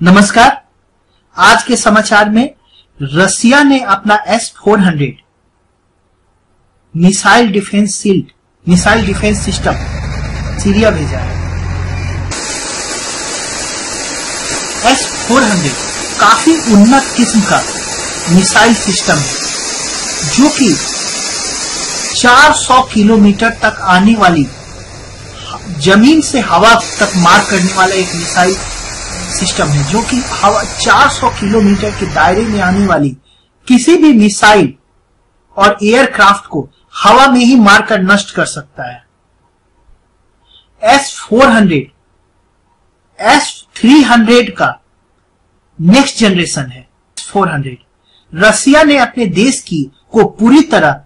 नमस्कार। आज के समाचार में रसिया ने अपना S-400 missile defence system Syria भेजा है। S-400 काफी उन्नत किस्म का मिसाइल सिस्टम है जो कि 400 किलोमीटर तक आने वाली जमीन से हवा तक मार करने वाला एक मिसाइल सिस्टम है, जो कि 400 किलोमीटर के दायरे में आने वाली किसी भी मिसाइल और एयरक्राफ्ट को हवा में ही मारकर नष्ट कर सकता है। S-400 S-300 का नेक्स्ट जनरेशन है। S-400 रसिया ने अपने देश को पूरी तरह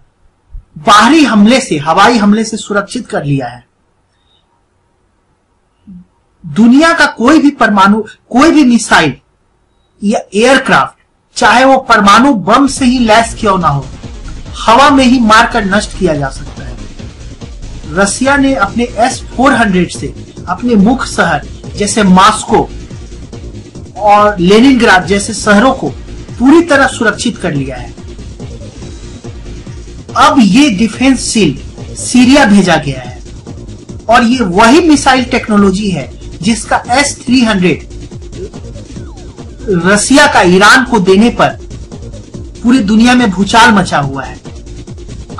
बाहरी हमले से, हवाई हमले से सुरक्षित कर लिया है। दुनिया का कोई भी मिसाइल या एयरक्राफ्ट, चाहे वो परमाणु बम से ही लैस क्यों ना हो, हवा में ही मारकर नष्ट किया जा सकता है। रसिया ने अपने S-400 से अपने मुख्य शहर जैसे मॉस्को और लेनिनग्राद जैसे शहरों को पूरी तरह सुरक्षित कर लिया है। अब ये डिफेंस शील्ड सीरिया भेजा गया है और ये वही मिसाइल टेक्नोलॉजी है जिसका S-300 रसिया का ईरान को देने पर पूरी दुनिया में भूचाल मचा हुआ है।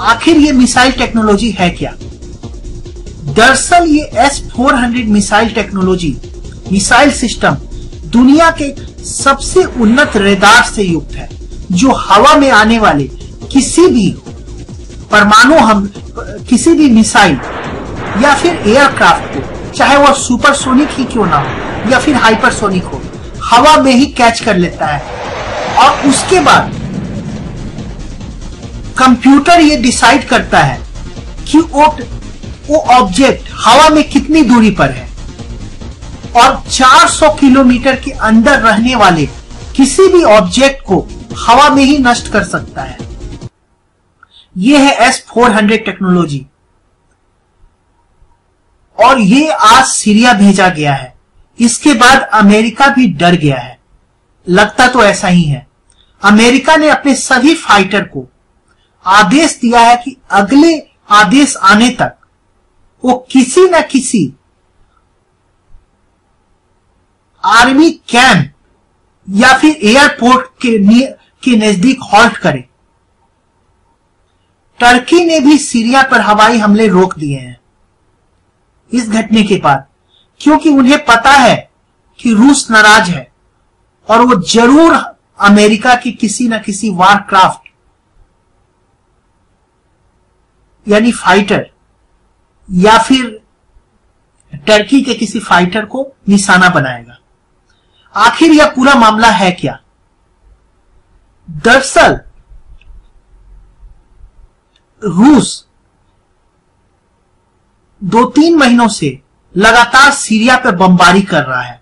आखिर ये मिसाइल टेक्नोलॉजी है क्या? दरअसल ये S-400 मिसाइल सिस्टम दुनिया के सबसे उन्नत रेडार से युक्त है, जो हवा में आने वाले किसी भी किसी भी मिसाइल या फिर एयरक्राफ्ट को, चाहे वो सुपरसोनिक ही क्यों ना हो या फिर हाइपरसोनिक हो, हवा में ही कैच कर लेता है। और उसके बाद कंप्यूटर ये डिसाइड करता है कि वो ऑब्जेक्ट हवा में कितनी दूरी पर है और 400 किलोमीटर के अंदर रहने वाले किसी भी ऑब्जेक्ट को हवा में ही नष्ट कर सकता है। यह है S-400 टेक्नोलॉजी और ये आज सीरिया भेजा गया है। इसके बाद अमेरिका भी डर गया है, लगता तो ऐसा ही है। अमेरिका ने अपने सभी फाइटर को आदेश दिया है कि अगले आदेश आने तक वो किसी न किसी आर्मी कैंप या फिर एयरपोर्ट के नजदीक हॉल्ट करे। टर्की ने भी सीरिया पर हवाई हमले रोक दिए हैं इस घटने के बाद, क्योंकि उन्हें पता है कि रूस नाराज है और वो जरूर अमेरिका की किसी न किसी वारक्राफ्ट यानी फाइटर या फिर टर्की के किसी फाइटर को निशाना बनाएगा। आखिर यह पूरा मामला है क्या? दरअसल रूस 2-3 महीनों से लगातार सीरिया पर बमबारी कर रहा है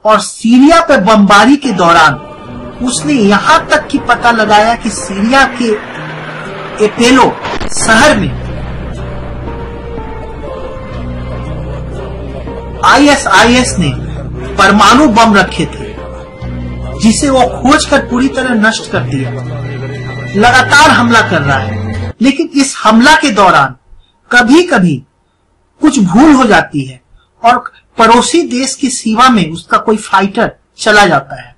और सीरिया पर बमबारी के दौरान उसने यहां तक कि पता लगाया कि सीरिया के एपेलो शहर में ISIS ने परमाणु बम रखे थे, जिसे वो खोजकर पूरी तरह नष्ट कर दिया। लगातार हमला कर रहा है, लेकिन इस हमला के दौरान कभी कभी कुछ भूल हो जाती है और पड़ोसी देश की सीमा में उसका कोई फाइटर चला जाता है।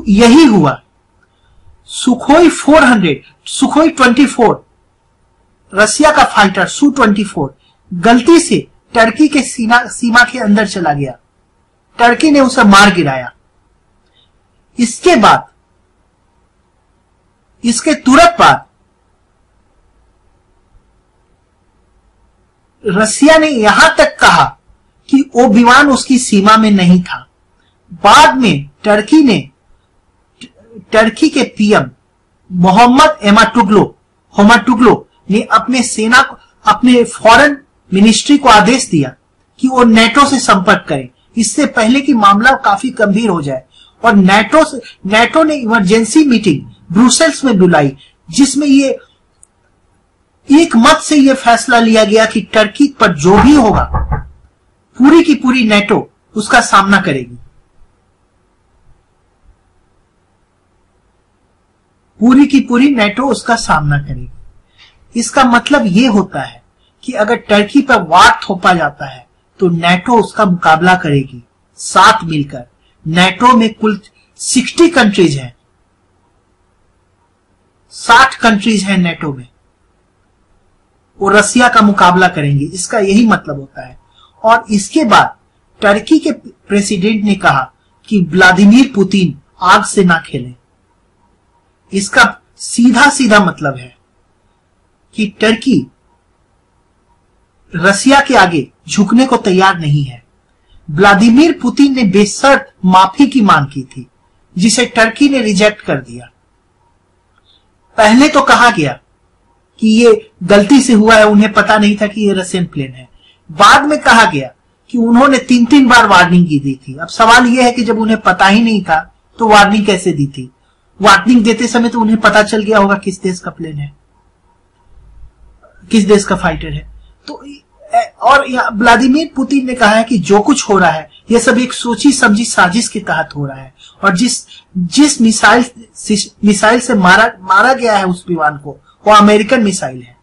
यही हुआ। सुखोई 24 रसिया का फाइटर Su-24 गलती से टर्की के सीमा के अंदर चला गया। टर्की ने उसे मार गिराया। इसके तुरंत बाद रसिया ने यहां तक कहा कि वो विमान उसकी सीमा में नहीं था। बाद में टर्की के पीएम मोहम्मद होमाटुग्लू ने अपने फॉरेन मिनिस्ट्री को आदेश दिया कि वो नेटो से संपर्क करें, इससे पहले कि मामला काफी गंभीर हो जाए। और नेटो ने इमरजेंसी मीटिंग ब्रुसेल्स में बुलाई, जिसमें ये एक मत से यह फैसला लिया गया कि टर्की पर जो भी होगा पूरी की पूरी नेटो उसका सामना करेगी। पूरी की पूरी नेटो उसका सामना करेगी। इसका मतलब ये होता है कि अगर टर्की पर वार थोपा जाता है तो नेटो उसका मुकाबला करेगी साथ मिलकर। नेटो में कुल 60 कंट्रीज हैं, 60 कंट्रीज हैं नेटो में, वो रसिया का मुकाबला करेंगे, इसका यही मतलब होता है। और इसके बाद टर्की के प्रेसिडेंट ने कहा कि व्लादिमीर पुतिन आग से ना खेलें। इसका सीधा सीधा मतलब है कि टर्की रसिया के आगे झुकने को तैयार नहीं है। व्लादिमीर पुतिन ने बेशर्त माफी की मांग की थी, जिसे टर्की ने रिजेक्ट कर दिया। पहले तो कहा गया कि ये गलती से हुआ है, उन्हें पता नहीं था कि ये रशियन प्लेन है। बाद में कहा गया कि उन्होंने 3-3 बार वार्निंग दी थी। अब सवाल यह है कि जब उन्हें पता ही नहीं था तो वार्निंग कैसे दी थी? वार्निंग देते समय तो उन्हें पता चल गया होगा किस देश का प्लेन है, किस देश का फाइटर है। तो और व्लादिमीर पुतिन ने कहा है कि जो कुछ हो रहा है यह सब एक सोची समझी साजिश के तहत हो रहा है, और जिस मिसाइल से मारा गया है उस विमान को, वो अमेरिकन मिसाइल है।